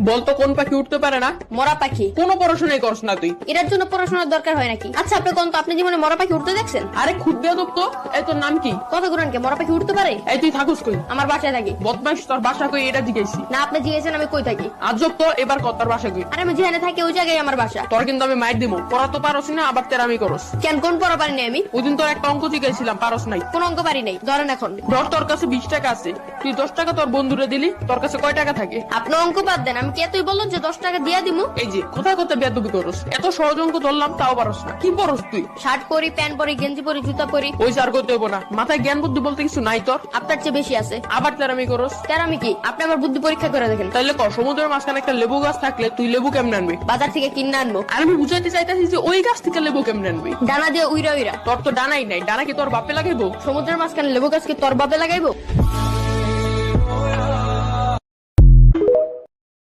বলতো কোন পাখি উঠতে পারে না? মরা পাখি। কোনো পড়াশোনাই করছ না তুই। এটার জন্য পড়াশোনার দরকার হয় নাকি? আচ্ছা আপনি কোন তো, আপনি জীবনে মরা পাখি উঠতে দেখছেন? আরে খুব বেয়াদব তো। এই তোর নাম কি? কথা গুরান কে মরা পাখি উঠতে পারে? এই তুই থাকুস কই? আমার বাসায় থাকি। বদমাইশ, তোর বাসা কই এটা জিজ্ঞাসি। না আপনি জিজ্ঞেসেন আমি কই থাকি। আজব তো, এবার কত তোর বাসা কই? আরে আমি যেখানে থাকি ওই জায়গায় আমার বাসা। তোর কিন্তু আমি মাইর দিব। পড়া তো পারস না, আবার তেরামি করস। কেন কোন পড়া পারি নাই আমি? ওই দিন তোর একটা অঙ্ক জিজ্ঞাসিলাম, পারস নাই। কোন অঙ্ক পারি নাই? ধরেন এখন ধর তোর কাছে 20 টাকা আছে, তুই 10 টাকা তোর বন্ধুরে দিলি, তোর কাছে কয় টাকা থাকে? আপনি অঙ্ক বাদ দেন, আমি কে তুই বললেন যে 10 টাকা দিয়া দিমু? এই যে কোথায় কোথায় বেয়াদবি করস। এত সহজ অঙ্ক ধরলাম তাও পারস না। কি পড়স তুই? শার্ট পরি, প্যান্ট পরি, গেঞ্জি পরি, জুতা পরি। ওই সার করতে হইব না, মাথায় জ্ঞান বুদ্ধি বলতে কিছু নাই তোর। আপনার চেয়ে বেশি আছে। আবার তেরামি করস। তার আমি কি? আপনি আমার বুদ্ধি পরীক্ষা করে দেখেন। তাইলে ক, সমুদ্রের মাঝখানে একটা লেবু গাছ থাকলে তুই লেবু কেমনে আনবি? বাজার থেকে কিনে আনবো। আর আমি বুঝাইতে চাইতেছি যে ওই গাছ থেকে লেবু কেমনে আনবি। ডানা দিয়ে উইরা উইরা। তোর তো ডানাই নাই, ডানা কি তোর বাপে লাগাইবো? সমুদ্রের মাঝখানে লেবু গাছকে তোর বাপে লাগাইবো?